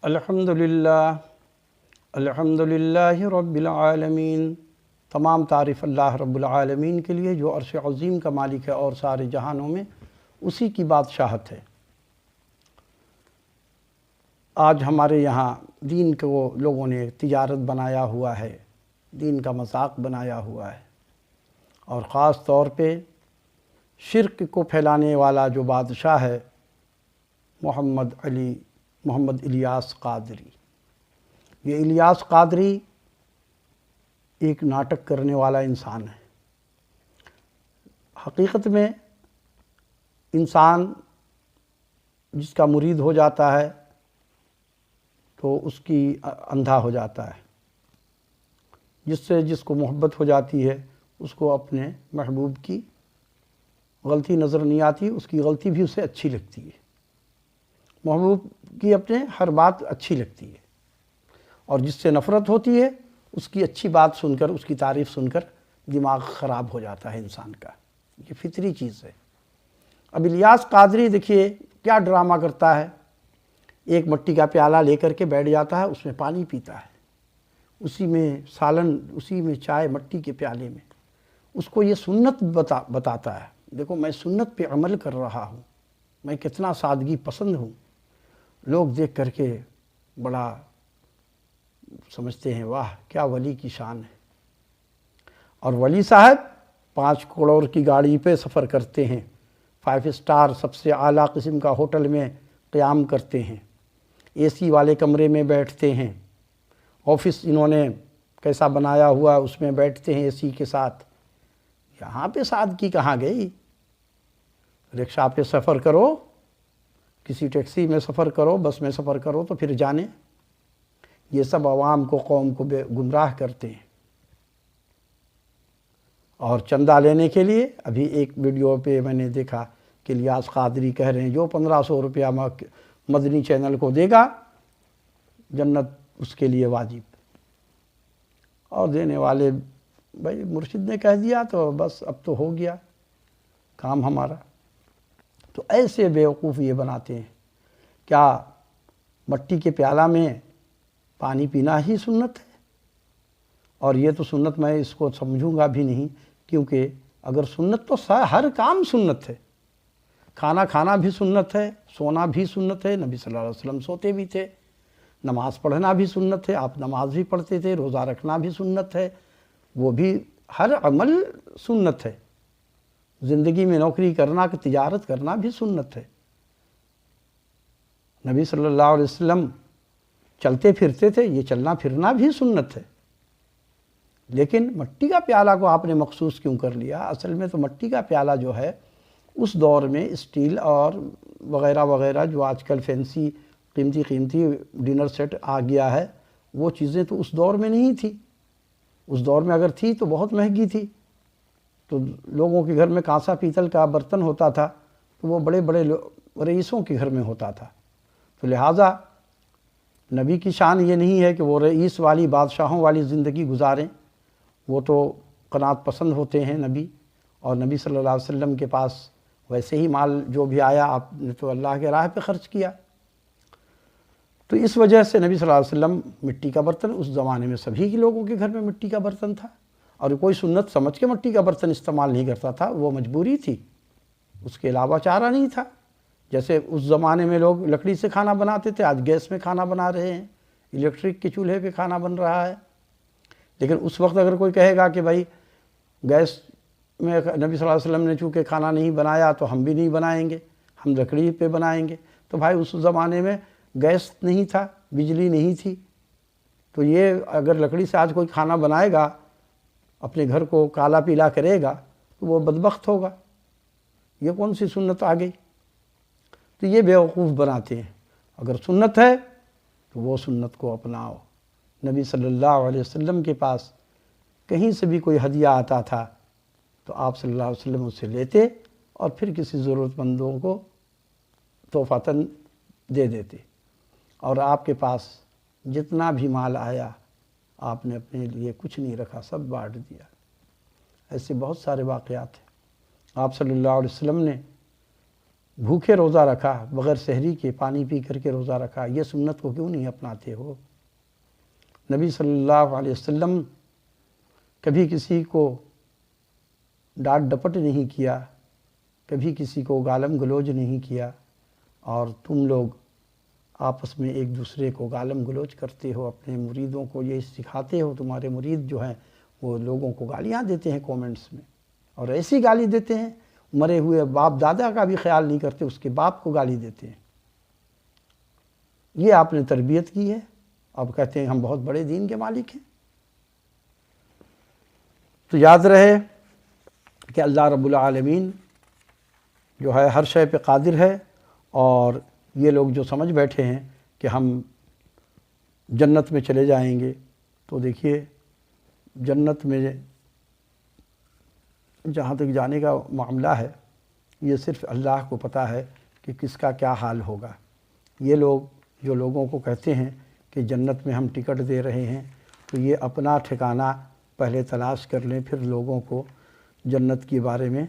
الحمدللہ الحمدللہ رب العالمین۔ تمام تعریف اللہ رب العالمین کے لیے جو عرش عظیم کا مالک ہے اور سارے جہانوں میں اسی کی بادشاہت ہے۔ آج ہمارے یہاں دین کو لوگوں نے تجارت بنایا ہوا ہے، دین کا مذاق بنایا ہوا ہے، اور خاص طور پہ شرک کو پھیلانے والا جو بادشاہ ہے محمد الیاس قادری۔ یہ الیاس قادری ایک ناٹک کرنے والا انسان ہے۔ حقیقت میں انسان جس کا مرید ہو جاتا ہے تو اس کی اندھا ہو جاتا ہے، جس کو محبت ہو جاتی ہے اس کو اپنے محبوب کی غلطی نظر نہیں آتی، اس کی غلطی بھی اسے اچھی لگتی ہے، محبوب کی اپنے ہر بات اچھی لگتی ہے، اور جس سے نفرت ہوتی ہے اس کی اچھی بات سن کر، اس کی تعریف سن کر دماغ خراب ہو جاتا ہے انسان کا۔ یہ فطری چیز ہے۔ اب الیاس قادری دیکھیے کیا ڈرامہ کرتا ہے، ایک مٹی کا پیالہ لے کر کے بیٹھ جاتا ہے، اس میں پانی پیتا ہے، اسی میں سالن، اسی میں چائے مٹی کے پیالے میں۔ اس کو یہ سنت بتاتا ہے، دیکھو میں سنت پہ عمل کر رہا ہوں، میں کتنا سادگی پسند ہوں۔ لوگ دیکھ کر کے بڑا سمجھتے ہیں واہ کیا ولی کی شان ہے، اور ولی صاحب 5 کروڑ کی گاڑی پہ سفر کرتے ہیں، 5 اسٹار سب سے اعلیٰ قسم کا ہوٹل میں قیام کرتے ہیں، اے سی والے کمرے میں بیٹھتے ہیں، آفس انہوں نے کیسا بنایا ہوا اس میں بیٹھتے ہیں اے سی کے ساتھ۔ یہاں پہ سادگی کہاں گئی؟ رکشہ پہ سفر کرو، کسی ٹیکسی میں سفر کرو، بس میں سفر کرو تو پھر جانے۔ یہ سب عوام کو، قوم کو گمراہ کرتے ہیں، اور چندہ لینے کے لیے ابھی ایک ویڈیو پہ میں نے دیکھا کہ الیاس قادری کہہ رہے ہیں جو 1500 روپیہ مدنی چینل کو دے گا جنت اس کے لیے واجب، اور دینے والے بھائی مرشد نے کہہ دیا تو بس اب تو ہو گیا کام ہمارا۔ تو ایسے بیوقوف یہ بناتے ہیں، کیا مٹی کے پیالہ میں پانی پینا ہی سنت ہے؟ اور یہ تو سنت میں اس کو سمجھوں گا بھی نہیں، کیونکہ اگر سنت تو ہر کام سنت ہے، کھانا کھانا بھی سنت ہے، سونا بھی سنت ہے، نبی صلی اللہ علیہ وسلم سوتے بھی تھے، نماز پڑھنا بھی سنت ہے، آپ نماز بھی پڑھتے تھے، روزہ رکھنا بھی سنت ہے، وہ بھی ہر عمل سنت ہے، زندگی میں نوکری کرنا، تجارت کرنا بھی سنت ہے۔ نبی صلی اللہ علیہ وسلم چلتے پھرتے تھے، یہ چلنا پھرنا بھی سنت ہے، لیکن مٹی کا پیالہ کو آپ نے مخصوص کیوں کر لیا؟ اصل میں تو مٹی کا پیالہ جو ہے اس دور میں اسٹیل اور وغیرہ وغیرہ جو آج کل فینسی قیمتی ڈنر سیٹ آ گیا ہے، وہ چیزیں تو اس دور میں نہیں تھی۔ اس دور میں اگر تھی تو بہت مہنگی تھی، تو لوگوں کے گھر میں کانسا پیتل کا برتن ہوتا تھا، تو وہ بڑے بڑے رئیسوں کے گھر میں ہوتا تھا، تو لہٰذا نبی کی شان یہ نہیں ہے کہ وہ رئیس والی، بادشاہوں والی زندگی گزاریں، وہ تو قناعت پسند ہوتے ہیں نبی، اور نبی صلی اللہ علیہ وسلم کے پاس ویسے ہی مال جو بھی آیا آپ نے تو اللہ کے راہ پہ خرچ کیا۔ تو اس وجہ سے نبی صلی اللہ علیہ وسلم مٹی کا برتن، اس زمانے میں سبھی لوگوں کے گھر میں مٹی کا برتن تھا، اور کوئی سنت سمجھ کے مٹی کا برتن استعمال نہیں کرتا تھا، وہ مجبوری تھی، اس کے علاوہ چارہ نہیں تھا۔ جیسے اس زمانے میں لوگ لکڑی سے کھانا بناتے تھے، آج گیس میں کھانا بنا رہے ہیں، الیکٹرک کے چولہے پہ کھانا بن رہا ہے۔ لیکن اس وقت اگر کوئی کہے گا کہ بھائی گیس میں نبی صلی اللہ علیہ وسلم نے چونکہ کھانا نہیں بنایا تو ہم بھی نہیں بنائیں گے، ہم لکڑی پہ بنائیں گے، تو بھائی اس زمانے میں گیس نہیں تھا، بجلی نہیں تھی، تو یہ اگر لکڑی سے آج کوئی کھانا بنائے گا، اپنے گھر کو کالا پیلا کرے گا، تو وہ بدبخت ہوگا۔ یہ کون سی سنت آ گئی؟ تو یہ بیوقوف بناتے ہیں۔ اگر سنت ہے تو وہ سنت کو اپناؤ۔ نبی صلی اللہ علیہ وسلم کے پاس کہیں سے بھی کوئی ہدیہ آتا تھا تو آپ صلی اللہ علیہ وسلم اسے لیتے اور پھر کسی ضرورت مندوں کو تحفتاً دے دیتے، اور آپ کے پاس جتنا بھی مال آیا آپ نے اپنے لیے کچھ نہیں رکھا، سب بانٹ دیا۔ ایسے بہت سارے واقعات ہیں۔ آپ صلی اللہ علیہ وسلم نے بھوکے روزہ رکھا، بغیر سحری کے پانی پی کر کے روزہ رکھا، یہ سنت کو کیوں نہیں اپناتے ہو؟ نبی صلی اللہ علیہ وسلم کبھی کسی کو ڈانٹ ڈپٹ نہیں کیا، کبھی کسی کو گالم گلوچ نہیں کیا، اور تم لوگ آپس میں ایک دوسرے کو گالم گلوچ کرتے ہو، اپنے مریدوں کو یہ سکھاتے ہو۔ تمہارے مرید جو ہیں وہ لوگوں کو گالیاں دیتے ہیں کومنٹس میں، اور ایسی گالی دیتے ہیں، مرے ہوئے باپ دادا کا بھی خیال نہیں کرتے، اس کے باپ کو گالی دیتے ہیں۔ یہ آپ نے تربیت کی ہے، اب کہتے ہیں ہم بہت بڑے دین کے مالک ہیں۔ تو یاد رہے کہ اللہ رب العالمین جو ہے ہر شے پہ قادر ہے، اور یہ لوگ جو سمجھ بیٹھے ہیں کہ ہم جنت میں چلے جائیں گے، تو دیکھیے جنت میں جہاں تک جانے کا معاملہ ہے، یہ صرف اللہ کو پتہ ہے کہ کس کا کیا حال ہوگا۔ یہ لوگ جو لوگوں کو کہتے ہیں کہ جنت میں ہم ٹکٹ دے رہے ہیں، تو یہ اپنا ٹھکانہ پہلے تلاش کر لیں، پھر لوگوں کو جنت کے بارے میں